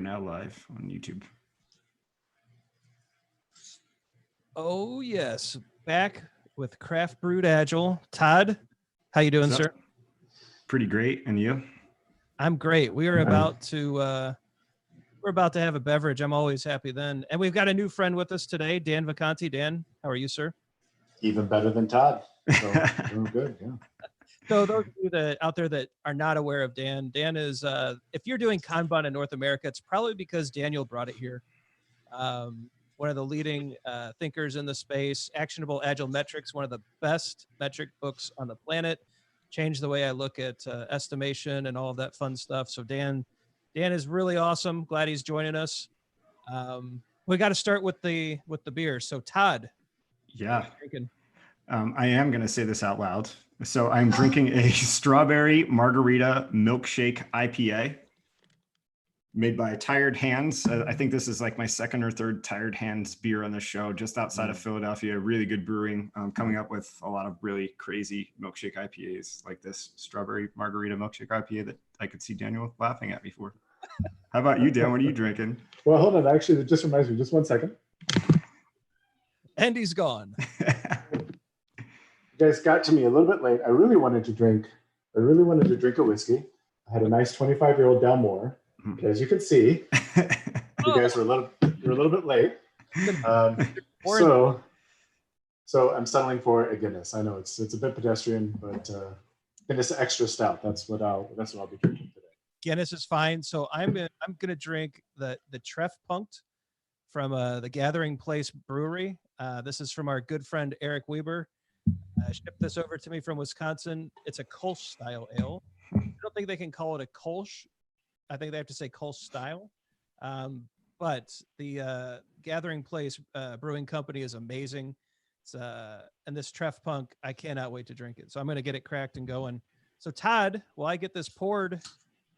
now live on YouTube. Oh yes, back with Craft Brewed Agile. Todd, how you doing, sir? Pretty great, and you? I'm great. We're about to have a beverage. I'm always happy then, and we've got a new friend with us today, Dan Vacanti. Dan, how are you, sir? Even better than Todd. So doing good. Yeah. So those of you that out there that are not aware of Dan, Dan is if you're doing Kanban in North America, it's probably because Daniel brought it here. One of the leading thinkers in the space. Actionable Agile Metrics, one of the best metric books on the planet. Changed the way I look at estimation and all of that fun stuff. So Dan is really awesome. Glad he's joining us. We got to start with the beer. So Todd, yeah, I am going to say this out loud. So I'm drinking a strawberry margarita milkshake IPA made by Tired Hands. I think this is like my second or third Tired Hands beer on the show, just outside of Philadelphia. Really good brewing, coming up with a lot of really crazy milkshake IPAs like this strawberry margarita milkshake IPA that I could see Daniel laughing at before. How about you, Dan? What are you drinking? Well, hold on. Actually, it just reminds me, just 1 second. And he's gone. You guys got to me a little bit late. I really wanted to drink a whiskey. I had a nice 25-year-old Dalmore. As you can see, you guys were a little bit late. So I'm settling for a Guinness. I know it's a bit pedestrian, but Guinness extra stout. That's what I'll be drinking today. Guinness is fine. So I'm gonna drink the Treff Punkt from the Gathering Place Brewery. This is from our good friend Eric Weber. Shipped this over to me from Wisconsin. It's a Kolsch style ale. I don't think they can call it a Kolsch. I think they have to say Kolsch style. But the Gathering Place Brewing Company is amazing. It's, and this Treff Punkt, I cannot wait to drink it. So I'm going to get it cracked and going. So Todd, while I get this poured,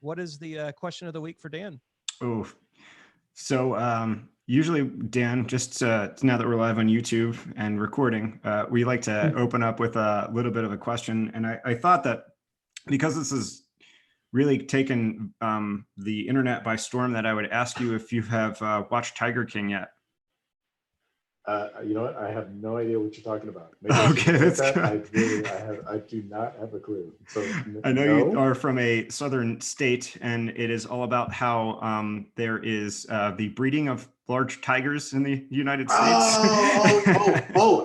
what is the question of the week for Dan? Oh, so usually, Dan, just now that we're live on YouTube and recording, we like to open up with a little bit of a question. And I thought that because this is really taken the internet by storm, that I would ask you if you have watched Tiger King yet. You know what? I have no idea what you're talking about. Okay, that's good. I do not have a clue. So I know you are from a southern state, and it is all about how there is the breeding of large tigers in the United States.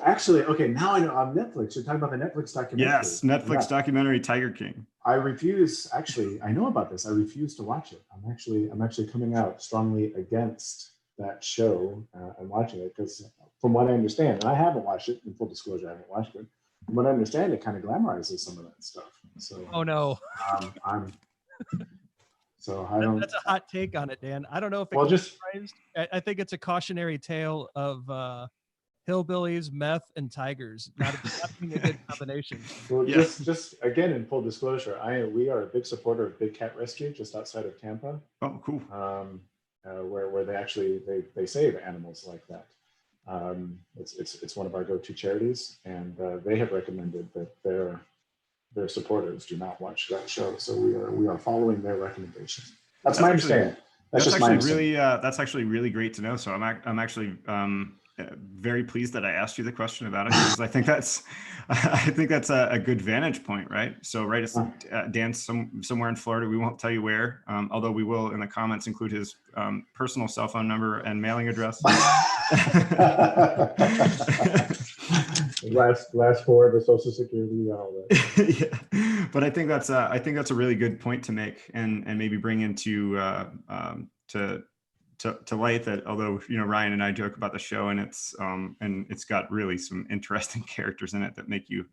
Actually, okay. Now I know. On Netflix, you're talking about the Netflix documentary. Yes, Netflix documentary Tiger King. I refuse. Actually, I know about this. I refuse to watch it. I'm actually coming out strongly against that show and watching it, because from what I understand, and I haven't watched it, in full disclosure, I haven't watched it. From what I understand, it kind of glamorizes some of that stuff. So, oh no, That's a hot take on it, Dan. I don't know if I think it's a cautionary tale of hillbillies, meth, and tigers. Not being a good combination. Well, just again, in full disclosure, we are a big supporter of Big Cat Rescue just outside of Tampa. Oh, cool. Where they actually they save animals like that. It's one of our go-to charities, and they have recommended that their supporters do not watch that show. So we are following their recommendations. That's my understanding. That's actually really great to know. So I'm actually very pleased that I asked you the question about it, because I think that's a good vantage point, right? So it's Dan's somewhere in Florida. We won't tell you where, although we will in the comments include his personal cell phone number and mailing address. last four of the Social Security, all that. Yeah, but I think that's a really good point to make, and maybe bring into to light that, although Ryan and I joke about the show, and it's got really some interesting characters in it that make you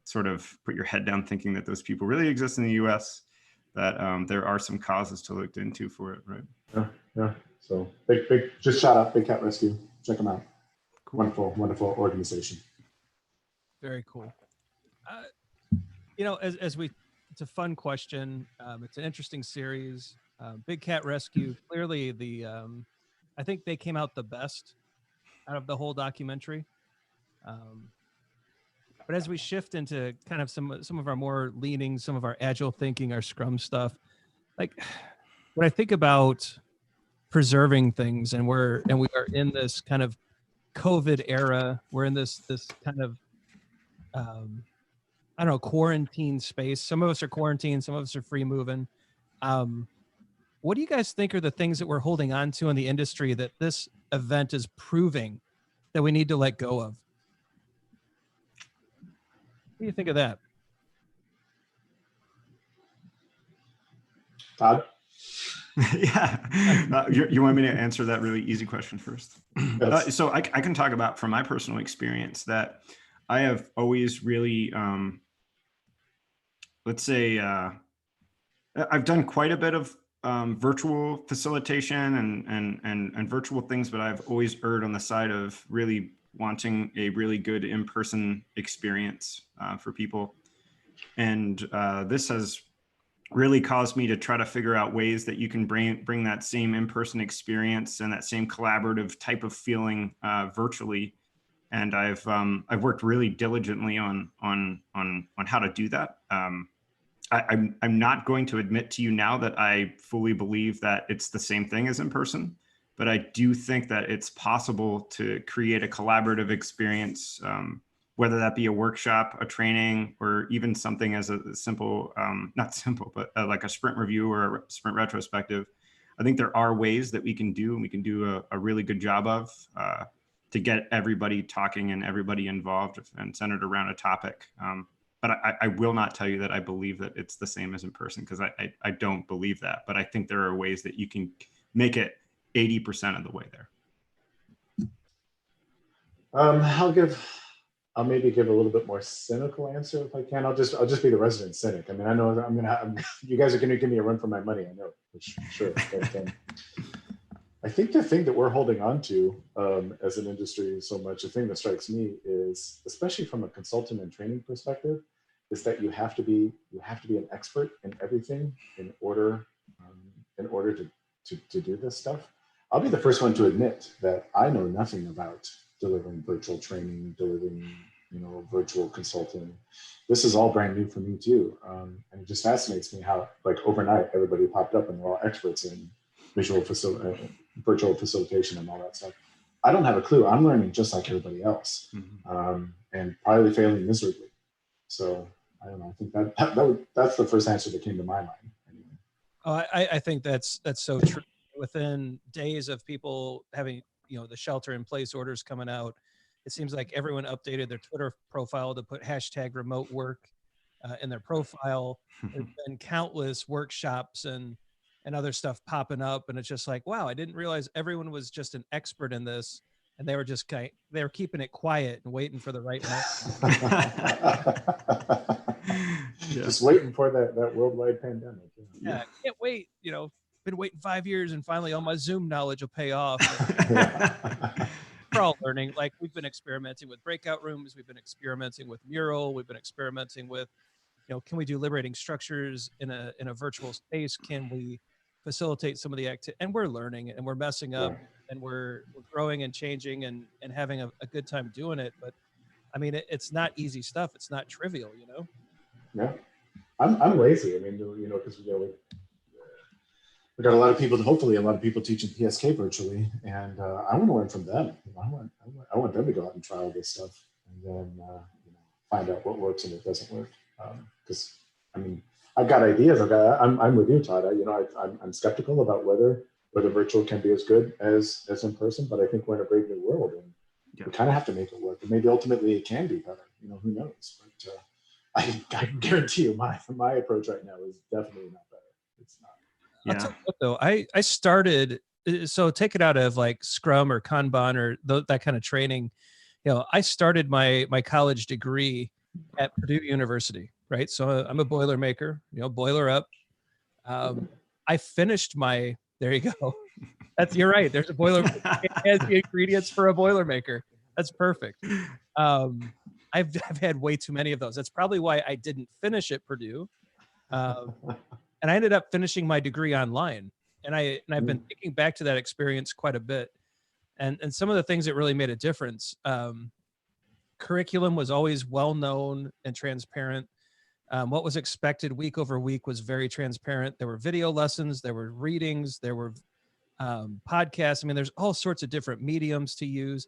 sort of put your head down, thinking that those people really exist in the U.S., that there are some causes to look into for it, right? Yeah. So big just shout out Big Cat Rescue. Check them out. Cool. Wonderful organization. Very cool. It's a fun question. It's an interesting series. Big Cat Rescue, clearly I think they came out the best out of the whole documentary. But as we shift into kind of some of our more leanings, some of our agile thinking, our Scrum stuff, like when I think about preserving things, and we are in this kind of COVID era. We're in this kind of I don't know, quarantine space. Some of us are quarantined, some of us are free moving. What do you guys think are the things that we're holding on to in the industry that this event is proving that we need to let go of? What do you think of that? Todd? Yeah. You want me to answer that really easy question first? Yes. So I can talk about from my personal experience that I have always really, let's say, I've done quite a bit of virtual facilitation and virtual things, but I've always erred on the side of really wanting a really good in-person experience for people. And this has really caused me to try to figure out ways that you can bring that same in-person experience and that same collaborative type of feeling virtually. And I've worked really diligently on how to do that. I'm not going to admit to you now that I fully believe that it's the same thing as in person, but I do think that it's possible to create a collaborative experience, whether that be a workshop, a training, or even something as a simple, not simple, but like a sprint review or a sprint retrospective. I think there are ways that we can do, and we can do a really good job of, to get everybody talking and everybody involved and centered around a topic. But I will not tell you that I believe that it's the same as in person, because I don't believe that. But I think there are ways that you can make it 80% of the way there. I'll maybe give a little bit more cynical answer if I can. I'll just be the resident cynic. I mean, I know you guys are going to give me a run for my money. I know, for sure. But, I think the thing that we're holding on to as an industry so much, the thing that strikes me is, especially from a consultant and training perspective, is that you have to be an expert in everything in order to do this stuff. I'll be the first one to admit that I know nothing about delivering virtual training, delivering virtual consulting. This is all brand new for me too, and it just fascinates me how, like, overnight everybody popped up and they're all experts in virtual facilitation and all that stuff. I don't have a clue. I'm learning just like everybody else, and probably failing miserably. So I don't know. I think that's the first answer that came to my mind. Anyway. Oh, I think that's so true. Within days of people having the shelter-in-place orders coming out, it seems like everyone updated their Twitter profile to put #remote work in their profile. There's been countless workshops and other stuff popping up, and it's just like, wow, I didn't realize everyone was just an expert in this, and they were keeping it quiet and waiting for the right moment. Just waiting for that worldwide pandemic. Yeah, I can't wait. Been waiting 5 years, and finally all my Zoom knowledge will pay off. We're all learning. Like, we've been experimenting with breakout rooms, we've been experimenting with Mural, we've been experimenting with, can we do liberating structures in a virtual space? Can we facilitate some of the activity? And we're learning, and we're messing up, and we're growing and changing and having a good time doing it. But I mean, it's not easy stuff. It's not trivial, Yeah, I'm lazy. I mean, because we got a lot of people teaching PSK virtually, and I want to learn from them. I want them to go out and try all this stuff, and then find out what works and what doesn't work. Because I mean, I've got ideas. I'm with you, Todd. I'm skeptical about whether virtual can be as good as in person, but I think we're in a brave new world, and we kind of have to make it work. And maybe ultimately it can be better. Who knows? But I can guarantee you, my approach right now is definitely not better. It's not. Yeah. I'll tell you what, though, I started, so take it out of like Scrum or Kanban or that kind of training. I started my college degree at Purdue University, right? So I'm a Boilermaker, boiler up. I finished there you go. You're right. There's a boiler. It has the ingredients for a Boilermaker. That's perfect. I've had way too many of those. That's probably why I didn't finish at Purdue. And I ended up finishing my degree online. And I've been thinking back to that experience quite a bit. And some of the things that really made a difference, curriculum was always well-known and transparent. What was expected week over week was very transparent. There were video lessons, there were readings, there were podcasts. I mean, there's all sorts of different mediums to use.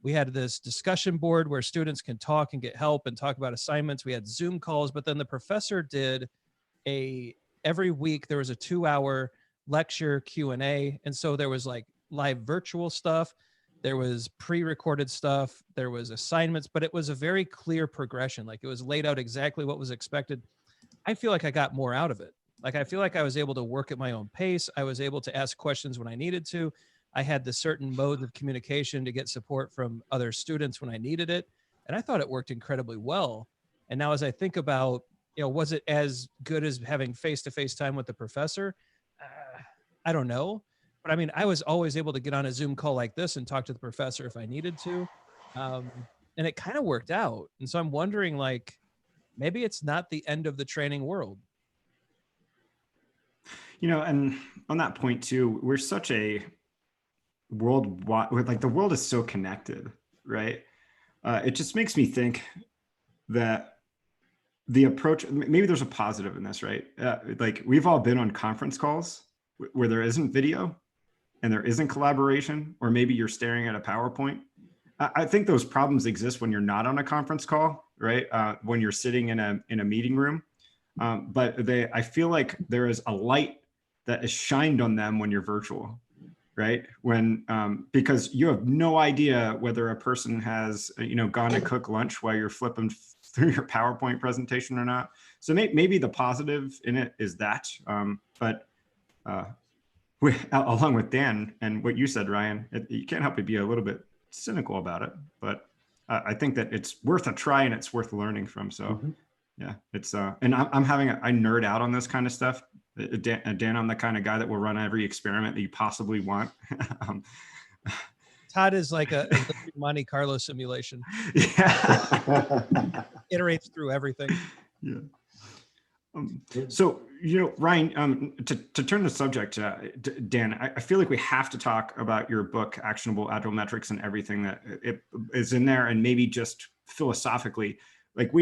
We had this discussion board where students can talk and get help and talk about assignments. We had Zoom calls, but then the professor did every week there was a 2-hour lecture Q&A. And so there was like live virtual stuff. There was pre-recorded stuff. There was assignments, but it was a very clear progression. Like it was laid out exactly what was expected. I feel like I got more out of it. Like I feel like I was able to work at my own pace. I was able to ask questions when I needed to. I had the certain modes of communication to get support from other students when I needed it. And I thought it worked incredibly well. And now as I think about, was it as good as having face-to-face time with the professor? I don't know. But I mean, I was always able to get on a Zoom call like this and talk to the professor if I needed to. And it kind of worked out. And so I'm wondering, like, maybe it's not the end of the training world. And on that point too, we're such a worldwide, like the world is so connected, right? It just makes me think that the approach, maybe there's a positive in this, right? Like we've all been on conference calls where there isn't video and there isn't collaboration, or maybe you're staring at a PowerPoint. I think those problems exist when you're not on a conference call, right? When you're sitting in a meeting room. But I feel like there is a light that is shined on them when you're virtual, right? When because you have no idea whether a person has gone to cook lunch while you're flipping through your PowerPoint presentation or not. So maybe the positive in it is that, but along with Dan and what you said, Ryan, you can't help but be a little bit cynical about it. But I think that it's worth a try and it's worth learning from. So yeah, it's and I nerd out on this kind of stuff. Dan, I'm the kind of guy that will run every experiment that you possibly want. Todd is like a Monte Carlo simulation. Yeah. Iterates through everything. Yeah. So, Ryan, to turn the subject, Dan, I feel like we have to talk about your book, Actionable, Agile Metrics, and everything that it is in there, and maybe just philosophically, like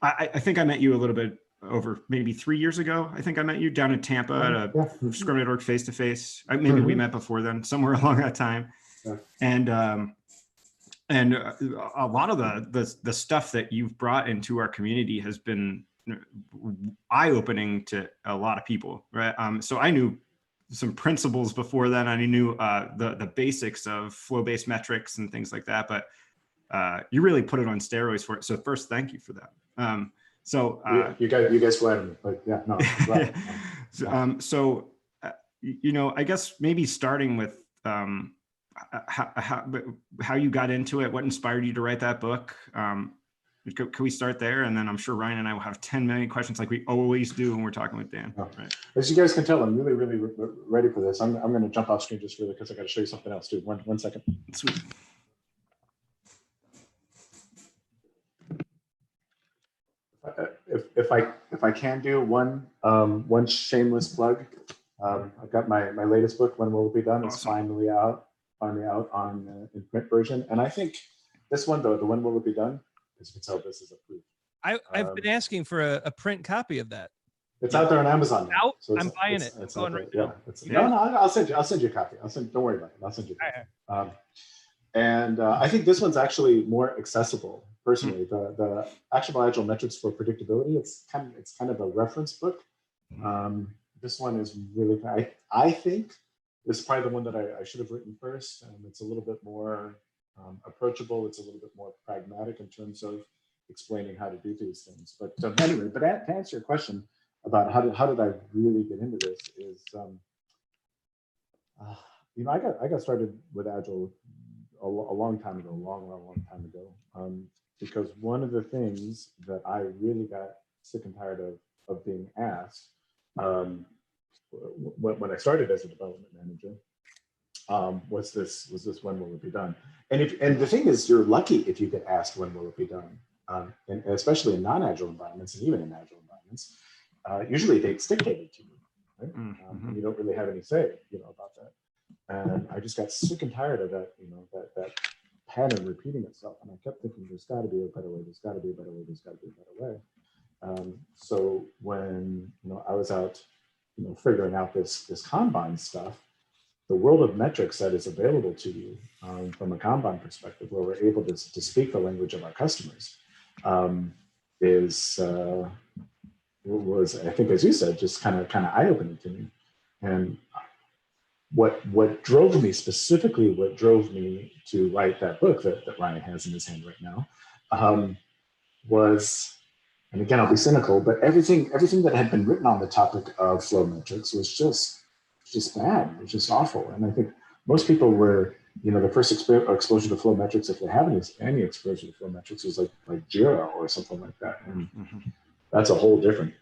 I think I met you a little bit over maybe 3 years ago. I think I met you down in Tampa at a Scrum.org face-to-face. Maybe we met before then, somewhere along that time. Yeah. And a lot of the stuff that you've brought into our community has been eye-opening to a lot of people, right? So I knew some principles before then. I knew the basics of flow-based metrics and things like that, but you really put it on steroids for it. So first, thank you for that. You guys flattered me, but yeah, no. Right. I guess maybe starting with how you got into it, what inspired you to write that book? Can we start there? And then I'm sure Ryan and I will have 10 million questions like we always do when we're talking with Dan. Oh. Right. As you guys can tell, I'm really, really ready for this. I'm going to jump off screen just really because I got to show you something else too. One second. Sweet. If I can do one shameless plug, I've got my latest book, When Will It Be Done? It's finally out on in print version. And I think this one though, the When Will It Be Done, as you can tell, this is a proof. I've been asking for a print copy of that. It's out there on Amazon now. So I'm buying it. It's out there. Yeah. No, I'll send you a copy. Don't worry about it. I'll send you a copy. And I think this one's actually more accessible. Personally, the Actionable Agile Metrics for Predictability, it's kind of a reference book. This one is really, I think this is probably the one that I should have written first. It's a little bit more approachable. It's a little bit more pragmatic in terms of explaining how to do these things. But anyway, to answer your question about how did I really get into this is, I got started with Agile a long time ago, long time ago. Because one of the things that I really got sick and tired of being asked when I started as a development manager was this when will it be done? And the thing is, you're lucky if you get asked when will it be done, and especially in non-agile environments and even in agile environments. Usually dates dictated to you, right? And you don't really have any say, about that. And I just got sick and tired of that, that pattern repeating itself. And I kept thinking, there's got to be a better way. There's got to be a better way. There's got to be a better way. So when I was out figuring out this Kanban stuff, the world of metrics that is available to you from a Kanban perspective, where we're able to speak the language of our customers, was, I think, as you said, just kind of eye-opening to me. And what drove me to write that book that Ryan has in his hand right now was, and again, I'll be cynical, but everything that had been written on the topic of flow metrics was just bad. It was just awful. And I think most people were, the first exposure to flow metrics, if they have any exposure to flow metrics, was like Jira or something like that. And that's a whole different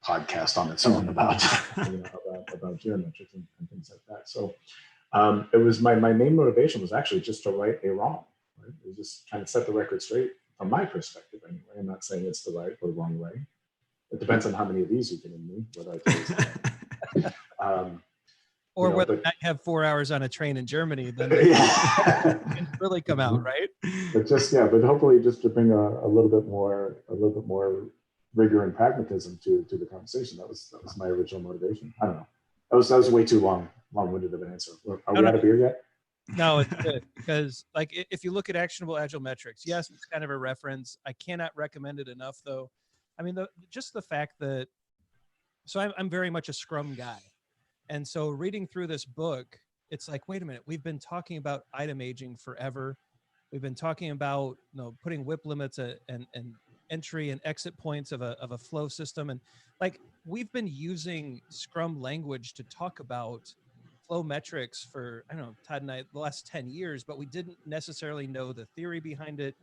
podcast on its own about about Jira metrics and things like that. So it was my main motivation was actually just to right a wrong. Right? It was just trying to set the record straight from my perspective anyway. I'm not saying it's the right or wrong way. It depends on how many of these you get in me, whether I or whether or not you have 4 hours on a train in Germany, then can really come out, right? But hopefully just to bring a little bit more rigor and pragmatism to the conversation. That was my original motivation. I don't know. That was way too long-winded of an answer. Are we out of beer yet? No, it's good, because like if you look at actionable agile metrics, yes, it's kind of a reference. I cannot recommend it enough, though. I mean, just the fact that, so I'm very much a Scrum guy. And so reading through this book, it's like, wait a minute, we've been talking about item aging forever. We've been talking about putting WIP limits and entry and exit points of a flow system. And like, we've been using Scrum language to talk about flow metrics for, I don't know, Todd and I, the last 10 years, but we didn't necessarily know the theory behind it.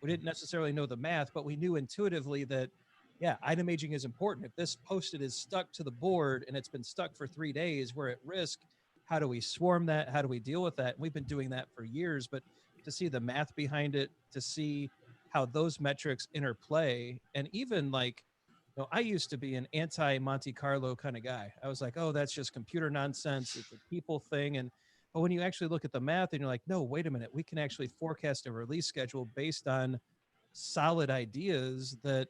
We didn't necessarily know the math, but we knew intuitively that, yeah, item aging is important. If this post-it is stuck to the board and it's been stuck for 3 days, we're at risk. How do we swarm that? How do we deal with that? And we've been doing that for years, but to see the math behind it, to see how those metrics interplay, and even like, I used to be an anti-Monte Carlo kind of guy. I was like, oh, that's just computer nonsense. It's a people thing. But when you actually look at the math and you're like, no, wait a minute, we can actually forecast a release schedule based on solid ideas that,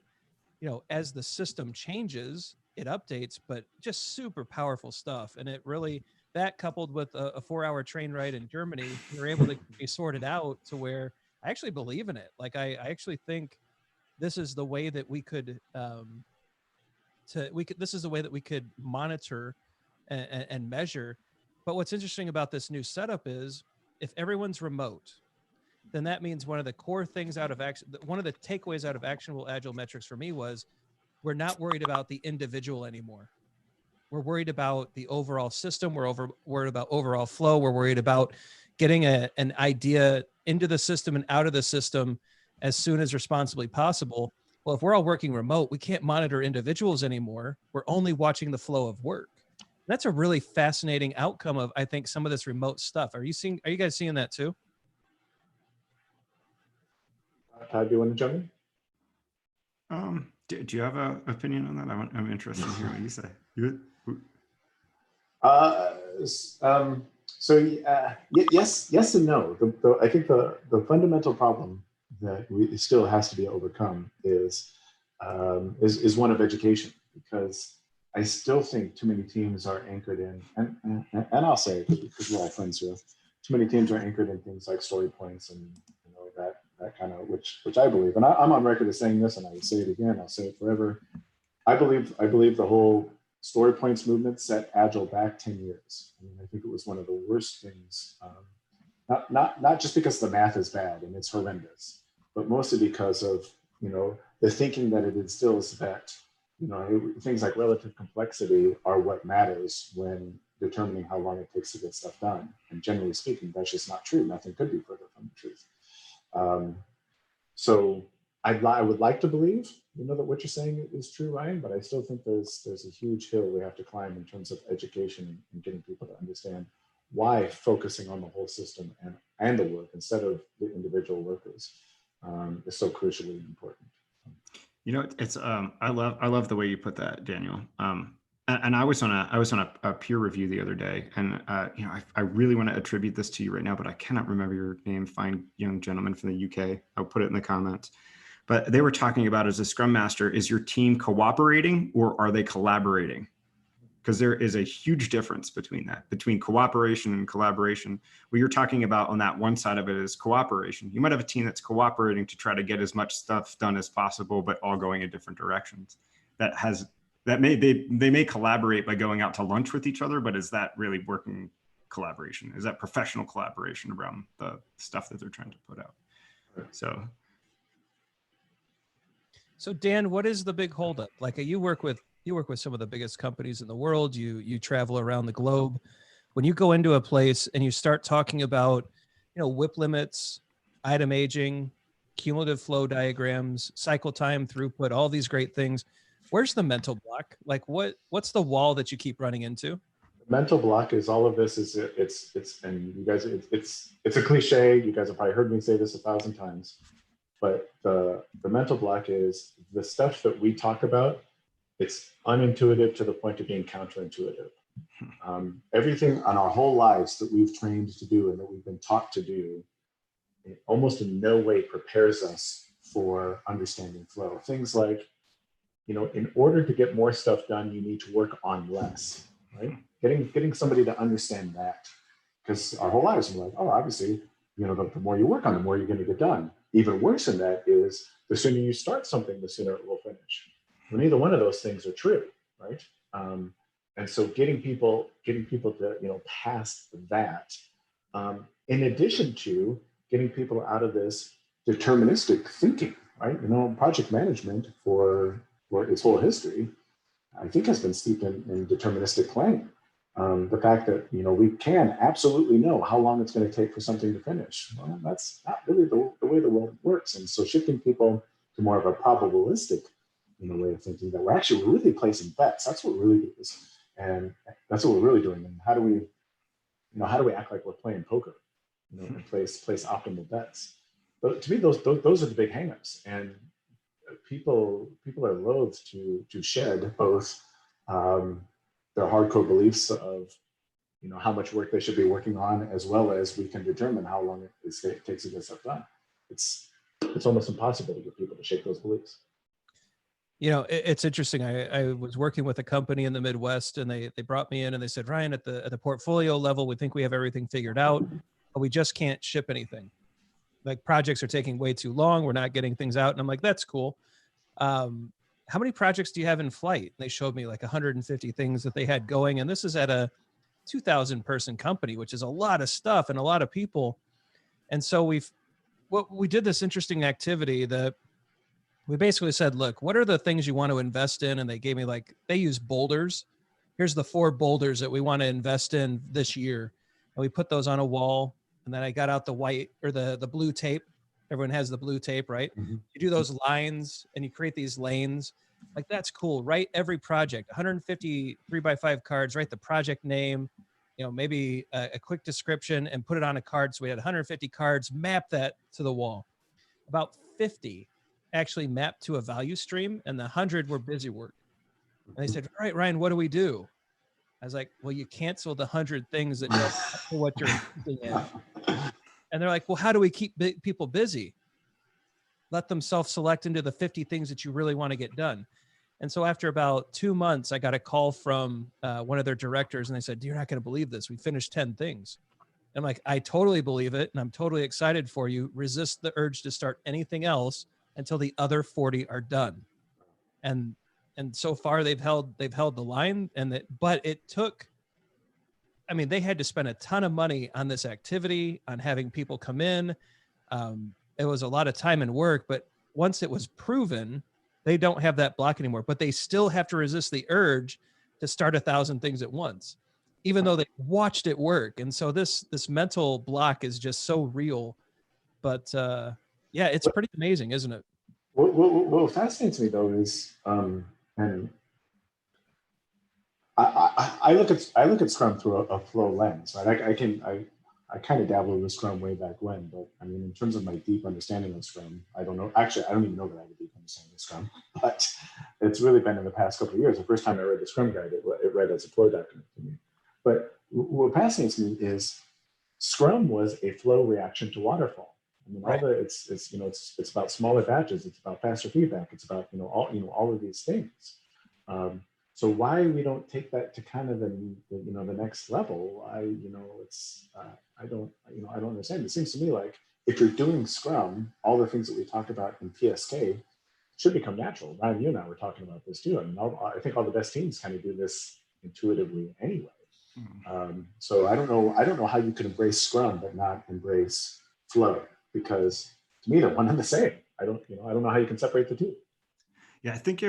as the system changes, it updates, but just super powerful stuff. And it really, that coupled with a 4-hour train ride in Germany, you're able to be sorted out to where I actually believe in it. Like, I actually think this is the way that we could, this is the way that we could monitor and measure. But what's interesting about this new setup is if everyone's remote, then that means one of the core things one of the takeaways out of actionable agile metrics for me was we're not worried about the individual anymore. We're worried about the overall system. We're worried about overall flow. We're worried about getting an idea into the system and out of the system as soon as responsibly possible. Well, if we're all working remote, we can't monitor individuals anymore. We're only watching the flow of work. That's a really fascinating outcome of, I think, some of this remote stuff. Are you guys seeing that too? Todd, do you want to jump in? Do you have an opinion on that? I'm interested in hearing what you say. Yes and no. I think the fundamental problem that still has to be overcome is one of education, because I still think too many teams are anchored in, and I'll say it because we're all friends here. Too many teams are anchored in things like story points and that kind of, which I believe, and I'm on record as saying this, and I will say it again. I'll say it forever. I believe the whole story points movement set Agile back 10 years. I mean, I think it was one of the worst things. Not just because the math is bad and it's horrendous, but mostly because of the thinking that it instills that things like relative complexity are what matters when determining how long it takes to get stuff done. And generally speaking, that's just not true. Nothing could be further from the truth. So I would like to believe, that what you're saying is true, Ryan, but I still think there's a huge hill we have to climb in terms of education and getting people to understand why focusing on the whole system and the work instead of the individual workers is so crucially important. It's I love the way you put that, Daniel. And I was on a peer review the other day, and I really want to attribute this to you right now, but I cannot remember your name. Fine young gentleman from the UK. I'll put it in the comments. But they were talking about, as a Scrum Master, is your team cooperating or are they collaborating? because there is a huge difference between that, between cooperation and collaboration. What you're talking about on that one side of it is cooperation. You might have a team that's cooperating to try to get as much stuff done as possible, but all going in different directions. They may collaborate by going out to lunch with each other, but is that really working collaboration? Is that professional collaboration around the stuff that they're trying to put out? So Dan, what is the big holdup? Like you work with some of the biggest companies in the world. You travel around the globe. When you go into a place and you start talking about, WIP limits, item aging, cumulative flow diagrams, cycle time, throughput, all these great things, where's the mental block? Like what's the wall that you keep running into? The mental block is all of this is and you guys, it's a cliche. You guys have probably heard me say this 1,000 times. But the mental block is the stuff that we talk about, it's unintuitive to the point of being counterintuitive. Everything on our whole lives that we've trained to do and that we've been taught to do, it almost in no way prepares us for understanding flow. Things like, in order to get more stuff done, you need to work on less, right? Getting somebody to understand that, because our whole lives we're like, oh, obviously, the more you work on, the more you're going to get done. Even worse than that is the sooner you start something, the sooner it will finish. Well, neither one of those things are true, right? And so getting people to past that, in addition to getting people out of this deterministic thinking, right? Project management for its whole history, I think, has been steeped in deterministic planning. The fact that we can absolutely know how long it's going to take for something to finish. Well, that's not really the way the world works. And so shifting people to more of a probabilistic way of thinking, that we're actually really placing bets. That's what really is, and that's what we're really doing. And how do we act like we're playing poker, and place optimal bets? But to me, those are the big hangups, and people are loath to shed both their hardcore beliefs of how much work they should be working on, as well as we can determine how long it takes to get stuff done. It's almost impossible to get people to shake those beliefs. It's interesting. I was working with a company in the Midwest, and they brought me in and they said, Ryan, at the portfolio level, we think we have everything figured out, but we just can't ship anything. Like projects are taking way too long. We're not getting things out. And I'm like, that's cool. How many projects do you have in flight? And they showed me like 150 things that they had going. And this is at a 2,000 person company, which is a lot of stuff and a lot of people. And so we did this interesting activity that we basically said, look, what are the things you want to invest in? And they gave me they use boulders. Here's the 4 boulders that we want to invest in this year. And we put those on a wall. And then I got out the white or the blue tape. Everyone has the blue tape, right? Mm-hmm. You do those lines and you create these lanes. Like, that's cool. Write every project, 150 3x5 cards, write the project name, maybe a quick description, and put it on a card. So we had 150 cards, map that to the wall. About 50 actually mapped to a value stream, and the 100 were busy work. And they said, all right, Ryan, what do we do? I was like, well, you cancel the 100 things that don't for what you're investing in. And they're like, well, how do we keep people busy? Let them self-select into the 50 things that you really want to get done. And so after about 2 months, I got a call from one of their directors, and they said, you're not going to believe this. We finished 10 things. And I'm like, I totally believe it, and I'm totally excited for you. Resist the urge to start anything else until the other 40 are done. And so far they've held the line, but it took, they had to spend a ton of money on this activity, on having people come in. It was a lot of time and work, but once it was proven, they don't have that block anymore, but they still have to resist the urge to start 1,000 things at once, even though they watched it work. And so this mental block is just so real, but yeah, it's pretty amazing, isn't it? What fascinates me though is, and I look at Scrum through a flow lens, right? I kind of dabbled with Scrum way back when, but in terms of my deep understanding of Scrum, I don't know. Actually, I don't even know that I have a deep understanding of Scrum, but it's really been in the past couple of years. The first time I read the Scrum Guide, it read as a flow document to me. But what fascinates me is Scrum was a flow reaction to waterfall. Right. It's about smaller batches. It's about faster feedback. It's about all of these things. So why we don't take that to kind of the next level? I don't understand. It seems to me like if you're doing Scrum, all the things that we talked about in PSK should become natural. Ryan, you and I were talking about this too. I mean, I think all the best teams kind of do this intuitively anyway. So I don't know how you can embrace Scrum but not embrace Flow, because to me they're one and the same. I don't know how you can separate the two. Yeah, I think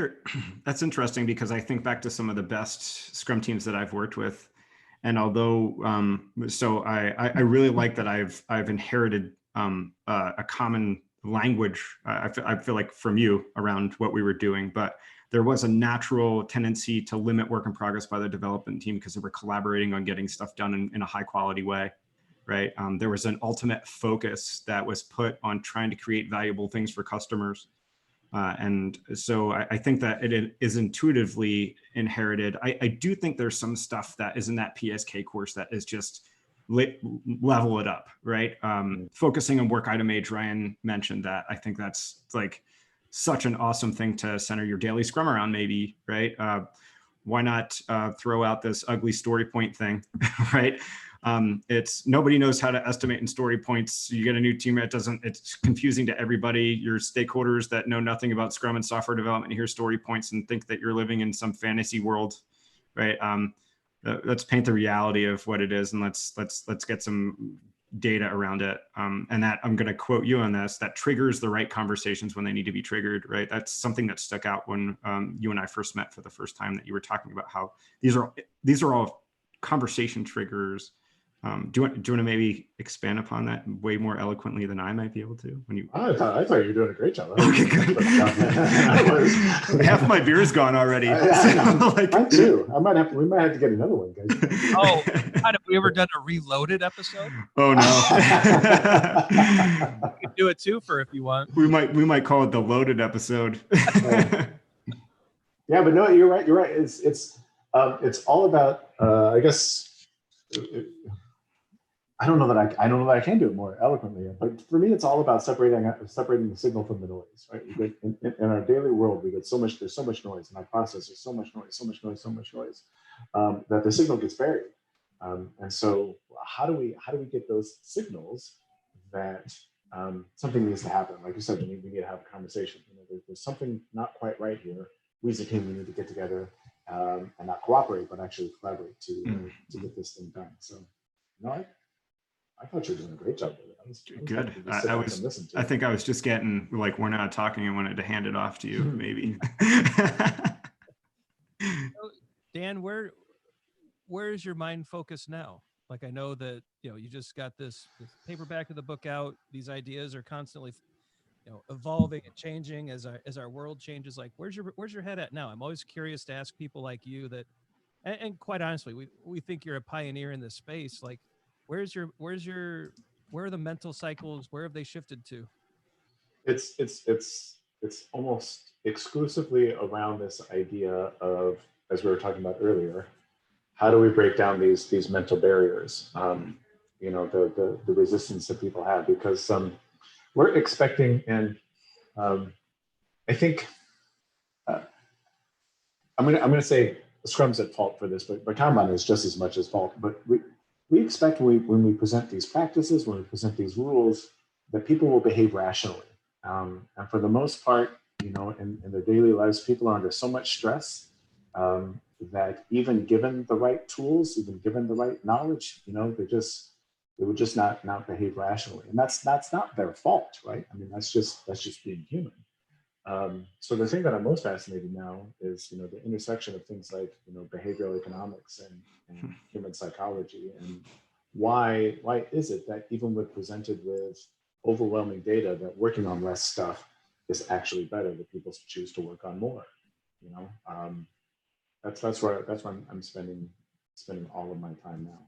that's interesting, because I think back to some of the best Scrum teams that I've worked with. And although, so I really like that I've inherited a common language, I feel like, from you around what we were doing, but there was a natural tendency to limit work in progress by the development team because they were collaborating on getting stuff done in a high quality way, right? There was an ultimate focus that was put on trying to create valuable things for customers. And so I think that it is intuitively inherited. I do think there's some stuff that is in that PSK course that is just level it up, right? Focusing on work item age, Ryan mentioned that. I think that's like such an awesome thing to center your daily Scrum around, maybe, right? Why not throw out this ugly story point thing, right? It's nobody knows how to estimate in story points. You get a new team, it's confusing to everybody. Your stakeholders that know nothing about Scrum and software development hear story points and think that you're living in some fantasy world, right? Let's paint the reality of what it is, and let's get some data around it. And that, I'm going to quote you on this, that triggers the right conversations when they need to be triggered, right? That's something that stuck out when you and I first met for the first time, that you were talking about how these are all conversation triggers. Do you want to maybe expand upon that way more eloquently than I might be able to? When you, I thought you were doing a great job. Okay, good. Half my beer is gone already. Mine too. We might have to get another one, guys. Oh, God, have we ever done a reloaded episode? Oh no. You can do it too if you want. We might call it the loaded episode. Yeah, but no, you're right. You're right. It's all about. I guess. I don't know that I can do it more eloquently, but for me, it's all about separating the signal from the noise, right? In our daily world, there's so much noise in our process. There's so much noise that the signal gets buried. And so how do we get those signals that something needs to happen? Like you said, we need to have a conversation. There's something not quite right here. We as a team, we need to get together and not cooperate, but actually collaborate to get this thing done. So, I thought you were doing a great job with it. I was good. I think I was just getting like, we're not talking. I wanted to hand it off to you, maybe. Dan, where's your mind focused now? Like, I know that you just got this paperback of the book out. These ideas are constantly evolving and changing as our world changes. Like, where's your head at now? I'm always curious to ask people like you that, and quite honestly, we think you're a pioneer in this space. Like, where are the mental cycles? Where have they shifted to? It's almost exclusively around this idea of, as we were talking about earlier, how do we break down these mental barriers? The resistance that people have, because we're expecting, and I think I'm gonna say Scrum's at fault for this, but Kanban is just as much as fault. But we expect when we present these practices, when we present these rules, that people will behave rationally. And for the most part, in their daily lives, people are under so much stress that even given the right tools, even given the right knowledge, they would just not behave rationally. And that's not their fault, right? I mean, that's just being human. So the thing that I'm most fascinated now is, the intersection of things like, behavioral economics and human psychology, and why is it that even when presented with overwhelming data, that working on less stuff is actually better, that people choose to work on more? That's where I'm spending all of my time now.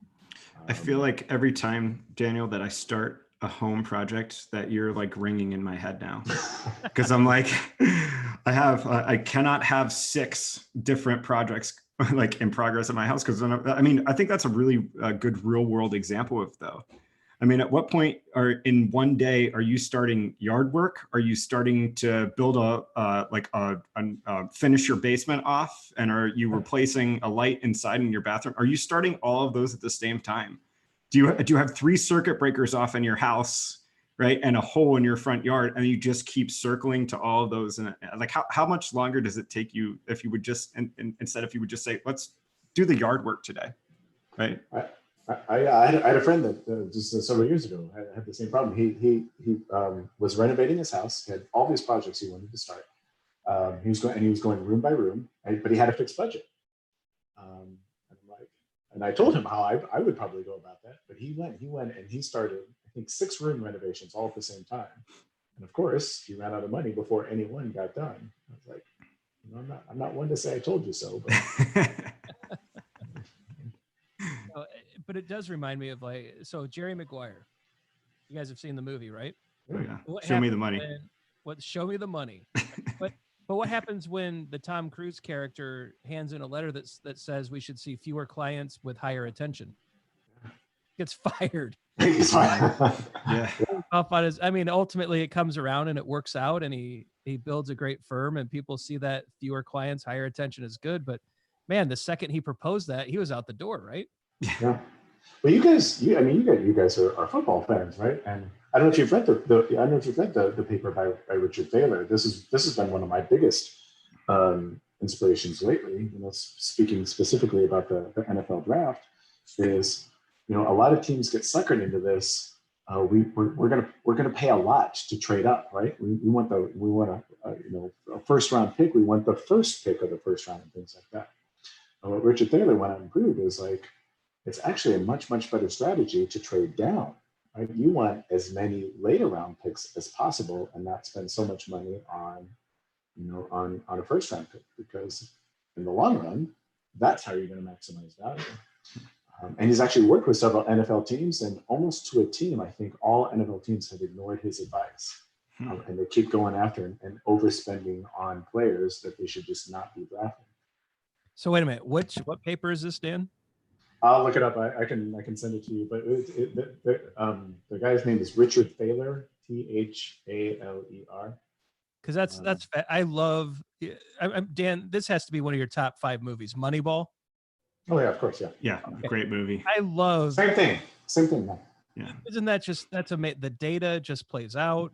I feel like every time, Daniel, that I start a home project, that you're like ringing in my head now, because I'm like, I cannot have 6 different projects like in progress in my house, because I think that's a really good real world example of, though, I mean, at what point in one day are you starting yard work? Are you starting to build finish your basement off? And are you replacing a light inside in your bathroom? Are you starting all of those at the same time? Do you have 3 circuit breakers off in your house, right? And a hole in your front yard, and you just keep circling to all of those? And like, how much longer does it take you if you would just, if you would just say, let's do the yard work today, right? I had a friend that just several years ago had the same problem. He was renovating his house. He had all these projects he wanted to start. He was going room by room, but he had a fixed budget. And I told him how I would probably go about that. But he went and he started, I think, 6 room renovations all at the same time. And of course, he ran out of money before any one got done. I was like, I'm not one to say I told you so, but. But it does remind me of Jerry Maguire. You guys have seen the movie, right? Oh, yeah. Show me the money. Show me the money. But what happens when the Tom Cruise character hands in a letter that says we should see fewer clients with higher attention? Gets fired. Yeah. Off on his, ultimately it comes around and it works out, and he builds a great firm, and people see that fewer clients, higher attention is good. But man, the second he proposed that, he was out the door, right? Yeah. Well, you guys are football fans, right? And I don't know if you've read the paper by Richard Thaler. This has been one of my biggest inspirations lately. Speaking specifically about the NFL draft, is a lot of teams get suckered into this. We're gonna pay a lot to trade up, right? We want a first round pick. We want the first pick of the first round and things like that. And what Richard Thaler went out and proved is it's actually a much, much better strategy to trade down, right? You want as many later round picks as possible and not spend so much money on a first round pick, because in the long run, that's how you're going to maximize value. And he's actually worked with several NFL teams, and almost to a team, I think all NFL teams have ignored his advice. And they keep going after and overspending on players that they should just not be drafting. So wait a minute, what paper is this, Dan? I'll look it up. I can send it to you. But the guy's name is Richard Thaler, Thaler. Because that's I love. Dan, this has to be one of your top 5 movies. Moneyball. Oh yeah, of course, yeah. Yeah, okay. Great movie. I love. Same thing. Man. Yeah. Isn't that the data just plays out?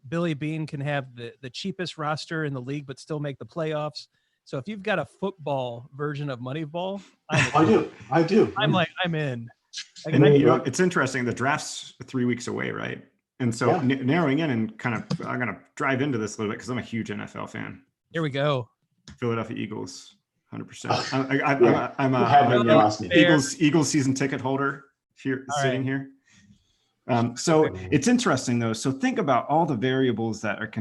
Billy Bean can have the cheapest roster in the league, but still make the playoffs. So if you've got a football version of Moneyball, I do. I'm in. It's interesting. The draft's 3 weeks away, right? And so narrowing in and I'm going to drive into this a little bit because I'm a huge NFL fan. Here we go. Philadelphia Eagles, 100%. I'm a Eagles season ticket holder here, sitting here. So it's interesting though. So think about all the variables that are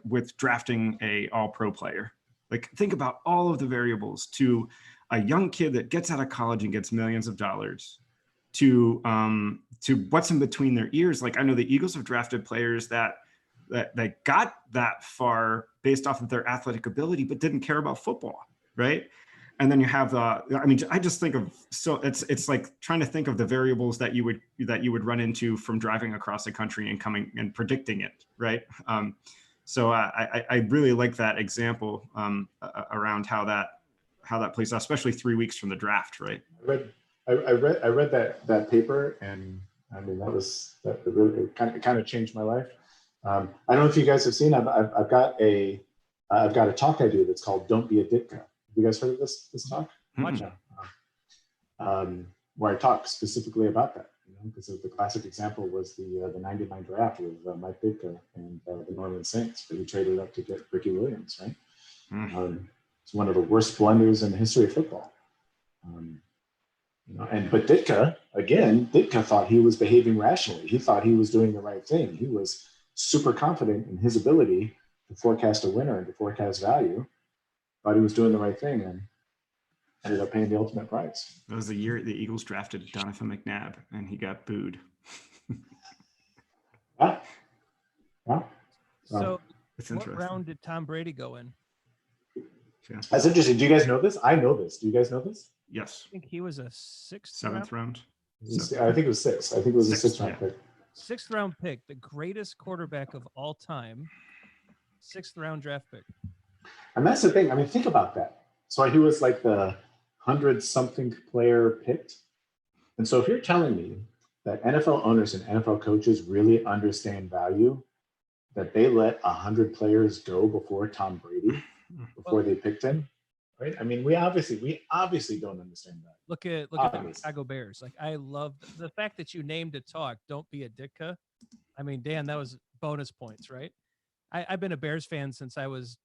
with drafting a all-pro player. Think about all of the variables to a young kid that gets out of college and gets millions of dollars, to what's in between their ears. I know the Eagles have drafted players that got that far based off of their athletic ability, but didn't care about football, right? And then you have I just think of, so it's like trying to think of the variables that you would run into from driving across the country and coming and predicting it, right? So I really like that example around how that plays out, especially 3 weeks from the draft, right? I read that paper, and that really kind of changed my life. I don't know if you guys have seen. I've got a talk I do that's called "Don't Be a Ditka." Have you guys heard of this talk? Where I talk specifically about that. Because the classic example was the '99 draft with Mike Ditka and the New Orleans Saints, but he traded up to get Ricky Williams, right? It's one of the worst blunders in the history of football. But Ditka thought he was behaving rationally. He thought he was doing the right thing. He was super confident in his ability to forecast a winner and to forecast value. Thought he was doing the right thing, and ended up paying the ultimate price. That was the year the Eagles drafted Donovan McNabb, and he got booed. So what round did Tom Brady go in? Yeah. That's interesting. Do you guys know this? I know this. Do you guys know this? Yes. I think he was a 6th, 7th round. I think it was 6. I think it was a Six, 6th round yeah. pick. 6th round pick, the greatest quarterback of all time. 6th round draft pick. And that's the thing. I mean, think about that. So he was like the 100-something player picked. And so if you're telling me that NFL owners and NFL coaches really understand value, that they let 100 players go before Tom Brady, before they picked him, right? I mean, we obviously don't understand that. Look at the Chicago Bears. Like, I love the fact that you named it talk. Don't be a Ditka. I mean, Dan, that was bonus points, right? I've been a Bears fan since I was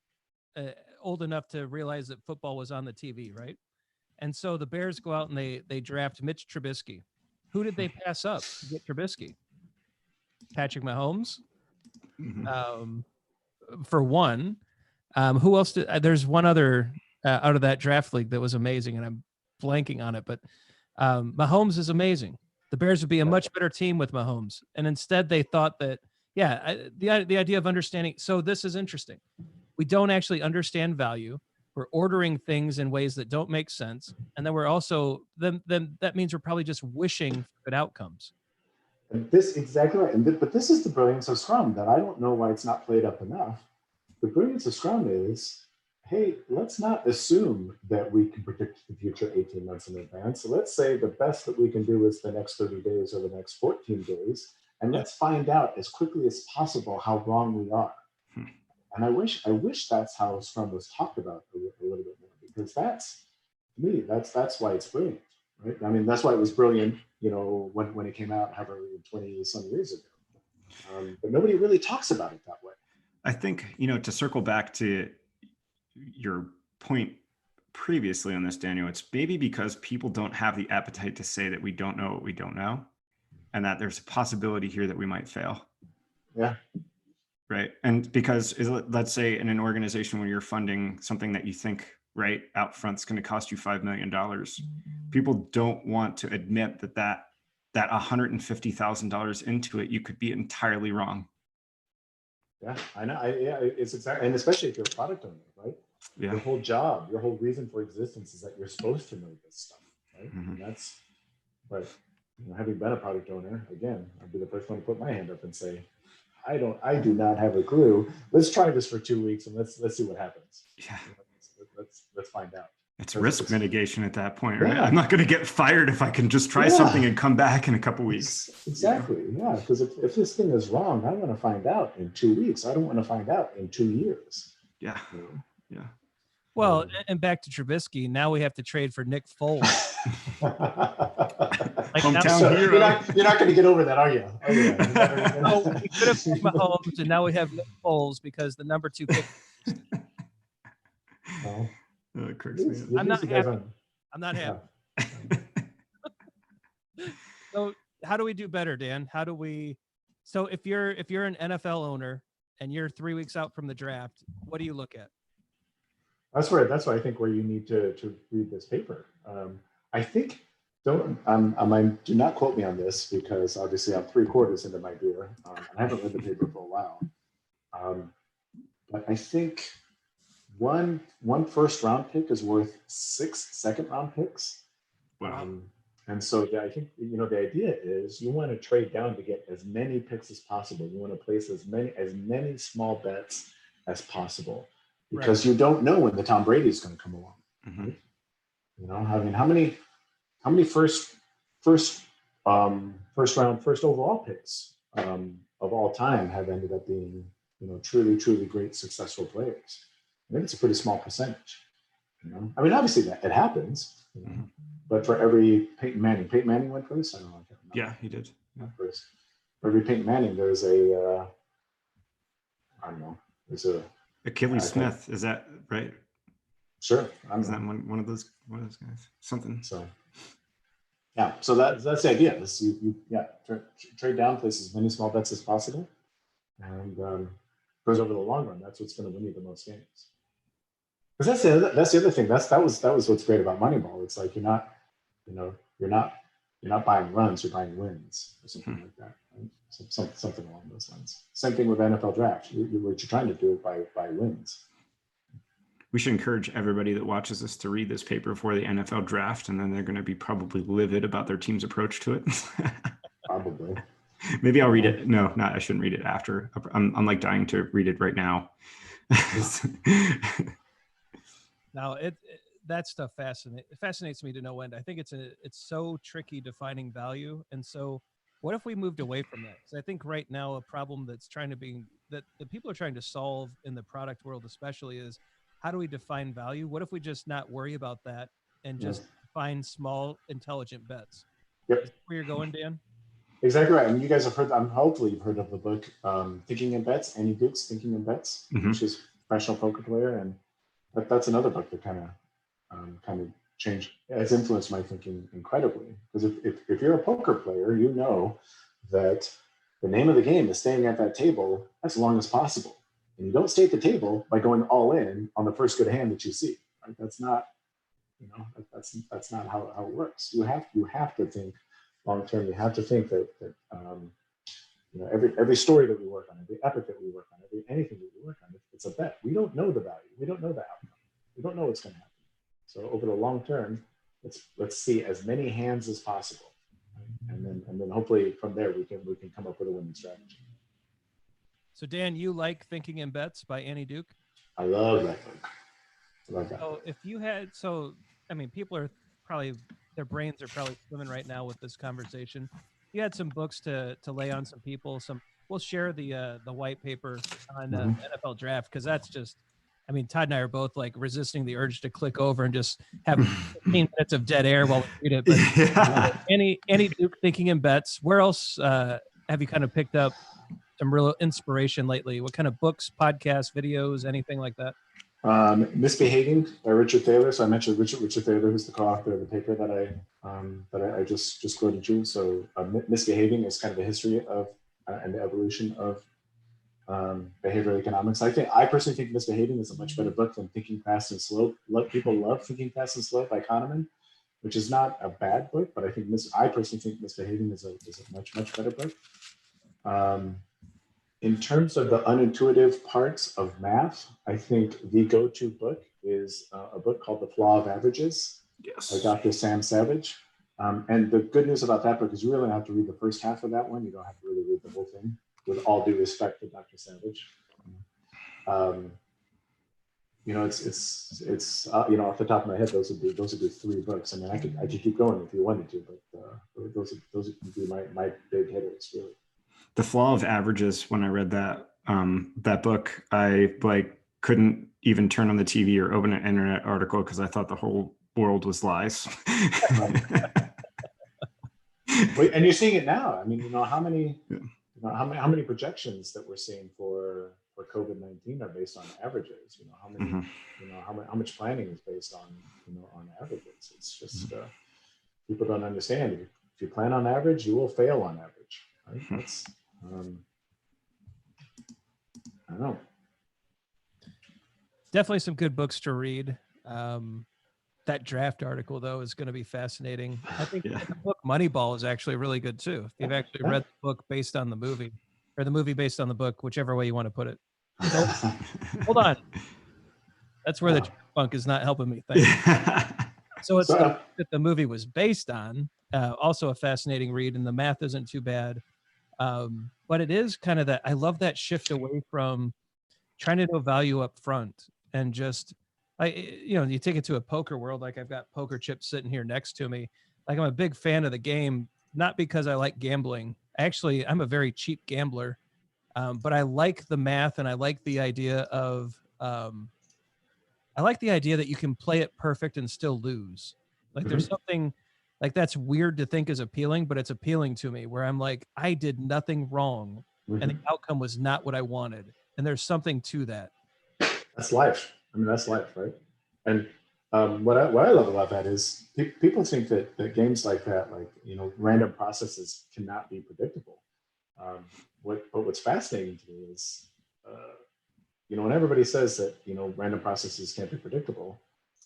old enough to realize that football was on the TV, right? And so the Bears go out and they draft Mitch Trubisky. Who did they pass up to get Trubisky? Patrick Mahomes. For one. Who else did? There's one other out of that draft league that was amazing, and I'm blanking on it. But Mahomes is amazing. The Bears would be a much better team with Mahomes, and instead they thought that, the idea of understanding. So this is interesting. We don't actually understand value. We're ordering things in ways that don't make sense, and then we're also then that means we're probably just wishing for good outcomes. And this exactly right. But this is the brilliance of Scrum that I don't know why it's not played up enough. The brilliance of Scrum is, hey, let's not assume that we can predict the future 18 months in advance. So let's say the best that we can do is the next 30 days or the next 14 days, and let's find out as quickly as possible how wrong we are. And I wish that's how Scrum was talked about a little bit more, because that's, to me, that's why it's brilliant, right? I mean, that's why it was brilliant, when it came out, however, 20 some years ago. But nobody really talks about it that way. I think, to circle back to your point previously on this, Daniel, it's maybe because people don't have the appetite to say that we don't know what we don't know, and that there's a possibility here that we might fail. Yeah. Right. And because let's say in an organization where you're funding something that you think right out front is going to cost you $5 million, people don't want to admit that $150,000 into it, you could be entirely wrong. Yeah, I know. It's exactly, and especially if you're a product owner, right? Yeah. Your whole job, your whole reason for existence is that you're supposed to know this stuff, right? Mm-hmm. And but having been a product owner, again, I'd be the first one to put my hand up and say, I do not have a clue. Let's try this for 2 weeks and let's see what happens. Yeah. Let's find out. It's risk mitigation at that point, right? Yeah. I'm not going to get fired if I can just try something and come back in a couple weeks. Exactly. Yeah. Because if this thing is wrong, I want to find out in 2 weeks. I don't want to find out in 2 years. Yeah. Yeah. Well, and back to Trubisky, now we have to trade for Nick Foles. Hometown hero. You're not going to get over that, are you? No, we could have picked Mahomes, and now we have Nick Foles because the number 2 pick. Well, I'm not happy. I'm not happy. So how do we do better, Dan? So if you're an NFL owner and you're 3 weeks out from the draft, what do you look at? That's why I think where you need to read this paper. I think do not quote me on this, because obviously I'm 3/4 into my beer. I haven't read the paper for a while. But I think one first round pick is worth 6 second round picks. Wow. And so I think the idea is you want to trade down to get as many picks as possible. You want to place as many small bets as possible, because you don't know when the Tom Brady is going to come along. Mm-hmm. I mean, how many first overall picks of all time have ended up being truly great successful players? I think it's a pretty small percentage. I mean, obviously that it happens, but for every Peyton Manning went first. I don't know. I can't remember. Yeah, he did. Yeah. First. For every Peyton Manning, there's a there's a Achilles Smith. Is that right? Sure. Is that one of those guys? Something. So yeah. So that's the idea. Trade down, place as many small bets as possible, and because over the long run, that's what's going to win you the most games. Because that's the other thing. That was what's great about Moneyball. It's like you're not buying runs, you're buying wins or something like that. Right? Something along those lines. Same thing with NFL draft. What you're trying to do by wins. We should encourage everybody that watches this to read this paper before the NFL draft, and then they're going to be probably livid about their team's approach to it. Probably. Maybe I'll read it. No, I shouldn't read it after. I'm like dying to read it right now. Now that stuff fascinates me to no end. I think it's so tricky defining value. And so what if we moved away from that? Because I think right now a problem that the people are trying to solve in the product world especially is, how do we define value? What if we just not worry about that and just find small, intelligent bets? Yep. Is that where you're going, Dan? Exactly right. And you guys have heard, hopefully you've heard of the book, Thinking in Bets, Annie Duke's Thinking in Bets, which is a professional poker player. And that's another book that kind of changed, has influenced my thinking incredibly. Because if you're a poker player, you know that the name of the game is staying at that table as long as possible. And you don't stay at the table by going all in on the first good hand that you see. Right? That's not, that's not how it works. You have to think long term. You have to think that every story that we work on, every epic that we work on, anything that we work on, it's a bet. We don't know the value. We don't know the outcome. We don't know what's going to happen. So over the long term, let's see as many hands as possible, right? and then hopefully from there we can come up with a winning strategy. So Dan, you like Thinking in Bets by Annie Duke? I love that book. So if you had, people are probably, their brains are probably swimming right now with this conversation. You had some books to lay on some people. We'll share the white paper on NFL draft, because that's just, Todd and I are both like resisting the urge to click over and just have 15 minutes of dead air while we read it. But Annie Duke, Thinking in Bets. Where else have you kind of picked up some real inspiration lately? What kind of books, podcasts, videos, anything like that? Misbehaving by Richard Thaler. So I mentioned Richard Thaler, who's the co-author of the paper that I just quoted you. So Misbehaving is kind of the history of and the evolution of behavioral economics. I personally think Misbehaving is a much better book than Thinking Fast and Slow. People love Thinking Fast and Slow by Kahneman, which is not a bad book, but I personally think Misbehaving is a much better book. In terms of the unintuitive parts of math, I think the go-to book is a book called The Flaw of Averages by Dr. Sam Savage. And the good news about that book is you really don't have to read the first half of that one. You don't have to really read the whole thing, with all due respect to Dr. Savage. It's off the top of my head, those would be 3 books. I could keep going if you wanted to, but those would be my big hitters, really. The Flaw of Averages, when I read that book, I couldn't even turn on the TV or open an internet article because I thought the whole world was lies. Wait, and you're seeing it now. How many projections that we're seeing for COVID-19 are based on averages? How much planning is based on averages? It's just people don't understand. If you plan on average, you will fail on average. Right? That's I don't know. Definitely some good books to read. That draft article, though, is going to be fascinating. I think the book Moneyball is actually really good, too. If you've actually read the book based on the movie, or the movie based on the book, whichever way you want to put it. So, hold on. That's where the funk is not helping me. Thank you. So it's that the movie was based on. Also a fascinating read, and the math isn't too bad. But it is kind of that. I love that shift away from trying to know value up front and just, you take it to a poker world. Like I've got poker chips sitting here next to me. Like I'm a big fan of the game, not because I like gambling. Actually, I'm a very cheap gambler, but I like the math and I like the idea of, that you can play it perfect and still lose. Like there's something like that's weird to think is appealing, but it's appealing to me where I'm like, I did nothing wrong and the outcome was not what I wanted. And there's something to that. That's life. That's life, right? And what I love about that is people think that games like that, random processes cannot be predictable. What's fascinating to me is, when everybody says that, random processes can't be predictable,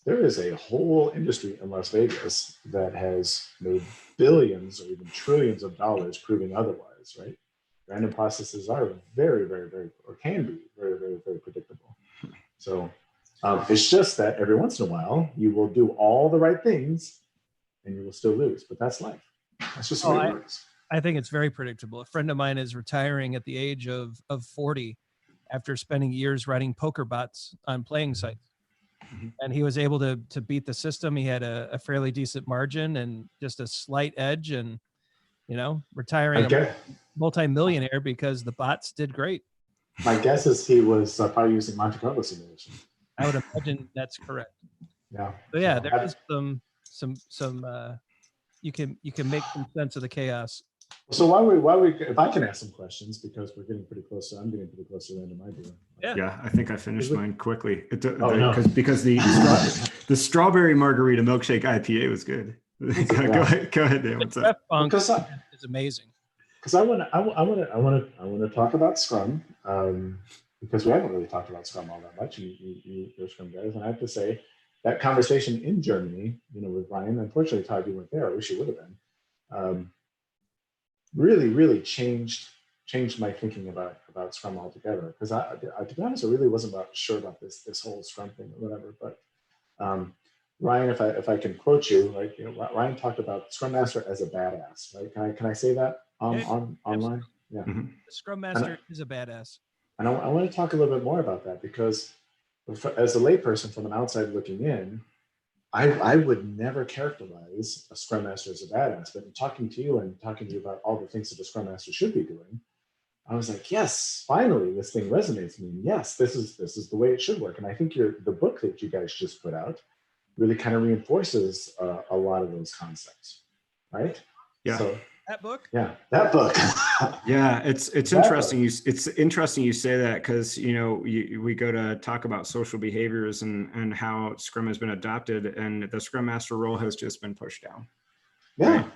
there is a whole industry in Las Vegas that has made billions or even trillions of dollars proving otherwise, right? Random processes are very, very, very, or can be very, very, very predictable. So It's just that every once in a while, you will do all the right things and you will still lose, but that's life. That's just the way it works. I think it's very predictable. A friend of mine is retiring at the age of 40 after spending years writing poker bots on playing sites. And he was able to beat the system. He had a fairly decent margin and just a slight edge, and, you know, retiring a multi-millionaire because the bots did great. My guess is he was probably using Monte Carlo simulation. I would imagine that's correct. Yeah. So yeah, there is some you can make some sense of the chaos. So while we, if I can ask some questions, because we're getting pretty close, I'm getting pretty close to the end of my beer. Yeah, I think I finished mine quickly. No. Because the strawberry margarita milkshake IPA was good. Go ahead, Dan. What's up? Because it's amazing. Because I want to talk about Scrum, because we haven't really talked about Scrum all that much. You're Scrum guys, and I have to say that conversation in Germany, you know, with Ryan. Unfortunately, Todd, you weren't there. I wish you would have been. Really changed my thinking about Scrum altogether. Because to be honest, I really wasn't sure about this whole Scrum thing or whatever. But Ryan, if I can quote you, like, you know, Ryan talked about Scrum Master as a badass, right? Can I say that online? Yeah. The Scrum Master is a badass. And I want to talk a little bit more about that, because as a layperson from an outside looking in, I would never characterize a Scrum Master as a badass. But in talking to you and talking to you about all the things that a Scrum Master should be doing, I was like, yes, finally, this thing resonates with me. Yes, this is the way it should work. And I think the book that you guys just put out really kind of reinforces a lot of those concepts, right? Yeah. So, that book? Yeah, that book. Yeah, it's interesting. It's interesting you say that, because, you know, we go to talk about social behaviors and how Scrum has been adopted, and the Scrum Master role has just been pushed down. Yeah. Right?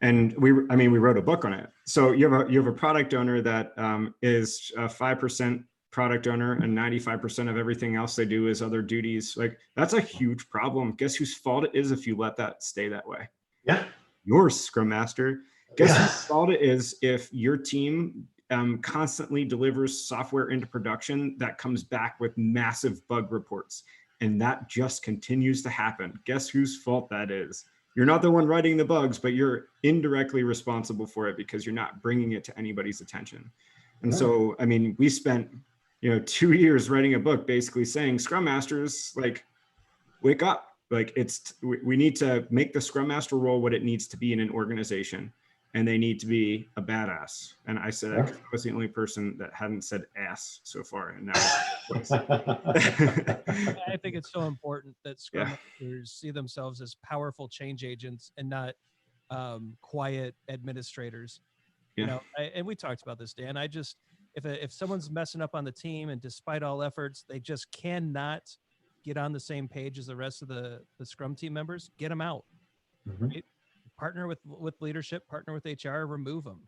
And we wrote a book on it. So you have a product owner that is a 5% product owner, and 95% of everything else they do is other duties. Like, that's a huge problem. Guess whose fault it is if you let that stay that way? Yeah. Your Scrum Master. Guess whose fault it is if your team constantly delivers software into production that comes back with massive bug reports, and that just continues to happen? Guess whose fault that is? You're not the one writing the bugs, but you're indirectly responsible for it because you're not bringing it to anybody's attention. And so, I mean, we spent, 2 years writing a book basically saying, Scrum Masters, like, wake up. Like, we need to make the Scrum Master role what it needs to be in an organization, and they need to be a badass. And I said that 'cause I was the only person that hadn't said ass so far. And now I think it's so important that Scrum Masters see themselves as powerful change agents and not quiet administrators. You know, and we talked about this, Dan. If someone's messing up on the team, and despite all efforts, they just cannot get on the same page as the rest of the Scrum team members, get them out. Right? Partner with leadership, partner with HR, remove them.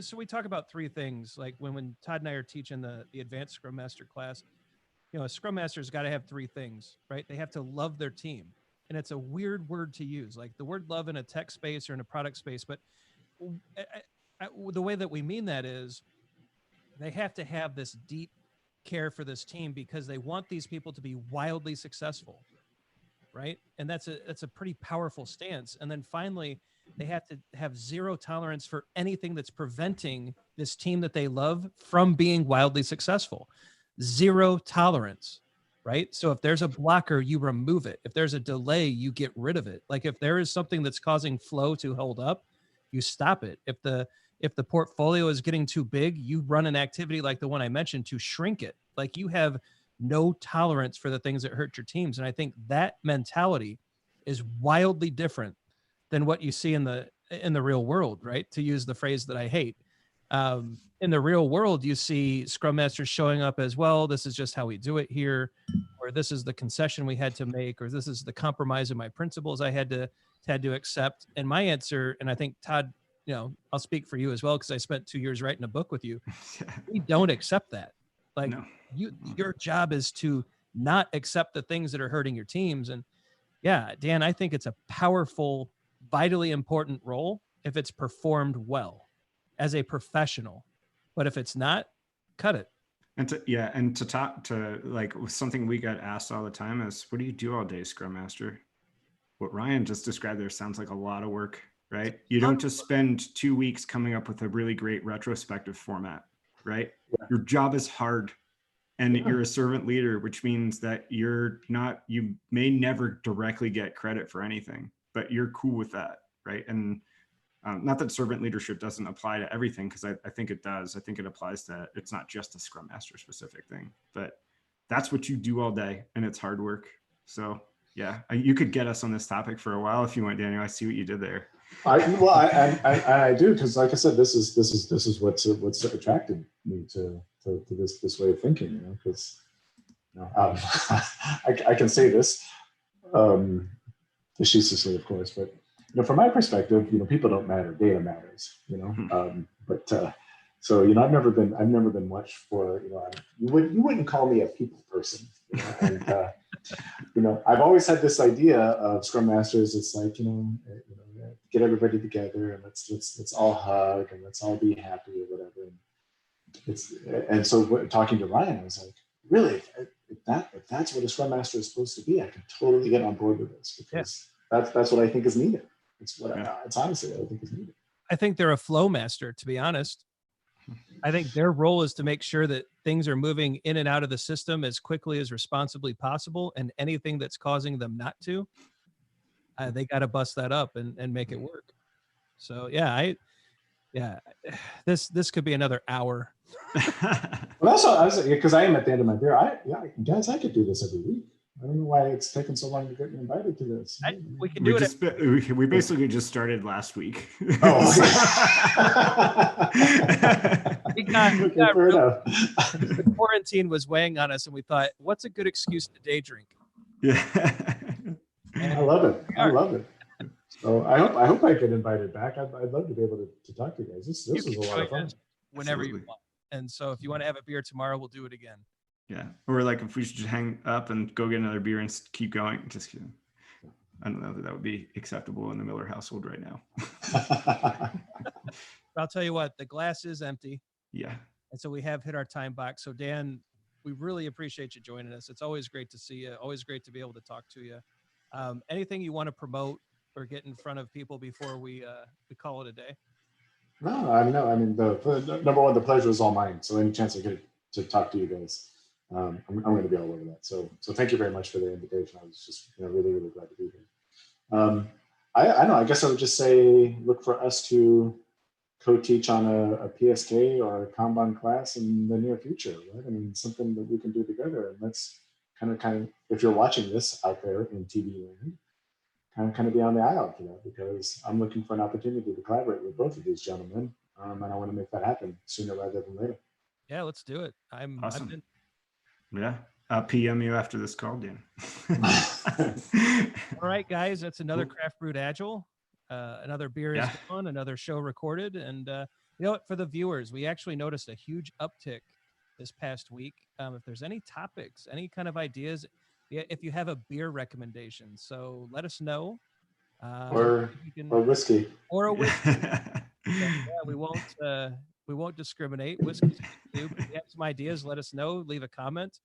So we talk about three things. Like when Todd and I are teaching the advanced Scrum Master class, a Scrum Master's got to have three things, right? They have to love their team. And it's a weird word to use, like the word love in a tech space or in a product space. But the way that we mean that is they have to have this deep care for this team because they want these people to be wildly successful. Right. And that's a pretty powerful stance. And then finally, they have to have zero tolerance for anything that's preventing this team that they love from being wildly successful. Zero tolerance. Right. So if there's a blocker, you remove it. If there's a delay, you get rid of it. Like if there is something that's causing flow to hold up, you stop it. If the portfolio is getting too big, you run an activity like the one I mentioned to shrink it. Like you have no tolerance for the things that hurt your teams. And I think that mentality is wildly different than what you see in the real world, right? To use the phrase that I hate. In the real world, you see Scrum Masters showing up as, well, this is just how we do it here, or this is the concession we had to make, or this is the compromise of my principles I had to accept. And my answer, and I think Todd, I'll speak for you as well, because I spent 2 years writing a book with you. We don't accept that. Like your job is to not accept the things that are hurting your teams. And yeah, Dan, I think it's a powerful, vitally important role if it's performed well as a professional. But if it's not, cut it. And to talk to like something we get asked all the time is, what do you do all day, Scrum Master? What Ryan just described there sounds like a lot of work, right? You don't just spend 2 weeks coming up with a really great retrospective format, right? Yeah. Your job is hard, and Yeah. you're a servant leader, which means that you may never directly get credit for anything, but you're cool with that, right? And not that servant leadership doesn't apply to everything, because I think it does. I think it applies to, it's not just a Scrum Master specific thing, but that's what you do all day, and it's hard work. So yeah, you could get us on this topic for a while if you want, Daniel. I see what you did there. I do, because like I said, this is what's attracted me to this way of thinking, you know, because I can say this facetiously, of course, but from my perspective, people don't matter, data matters, so I've never been much for, you wouldn't call me a people person, and I've always had this idea of Scrum Masters. It's like get everybody together and let's all hug and let's all be happy or whatever. And so talking to Ryan, I was like, really, if that's what a Scrum Master is supposed to be, I can totally get on board with this, because that's what I think is needed. It's honestly what I think is needed. I think they're a flow master, to be honest. I think their role is to make sure that things are moving in and out of the system as quickly as responsibly possible, and anything that's causing them not to, they got to bust that up and make it work. So this could be another hour. Well, also, because I am at the end of my beer, guys, I could do this every week. I don't know why it's taken so long to get me invited to this. We can do it. We basically just started last week. Oh, we got the quarantine was weighing on us, and we thought, what's a good excuse to day drink? Yeah. I love it. I love it. So I hope I get invited back. I'd love to be able to talk to you guys. This is a lot of fun. Whenever you want. And so if you want to have a beer tomorrow, we'll do it again. Yeah. Or like if we should just hang up and go get another beer and keep going. Just kidding. I don't know that would be acceptable in the Miller household right now. I'll tell you what, the glass is empty. Yeah. And so we have hit our time box. So Dan, we really appreciate you joining us. It's always great to see you. Always great to be able to talk to you. Anything you want to promote or get in front of people before we call it a day? No, I mean, the number one, the pleasure is all mine. So any chance I get to talk to you guys, I'm going to be all over that. So thank you very much for the invitation. I was just really, really glad to be here. I guess I would just say, look for us to co-teach on a PSK or a Kanban class in the near future, right? I mean, something that we can do together. And let's kind of, if you're watching this out there in TV land, kind of be on the eye out for that, because I'm looking for an opportunity to collaborate with both of these gentlemen, and I want to make that happen sooner rather than later. Yeah, let's do it. Awesome. Yeah, I'll PM you after this call, Dan. All right, guys, that's another Craft Brewed Agile. Another beer is gone, another show recorded, and you know what? For the viewers, we actually noticed a huge uptick this past week. If there's any topics, any kind of ideas, if you have a beer recommendation, so let us know. Or whiskey. Or a whiskey. We won't discriminate. Whiskey's good too. But if you have some ideas, let us know. Leave a comment.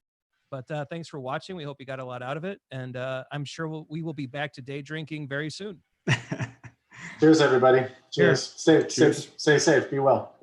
But thanks for watching. We hope you got a lot out of it, and I'm sure we will be back to day drinking very soon. Cheers, everybody. Cheers. Cheers. Stay safe. Be well.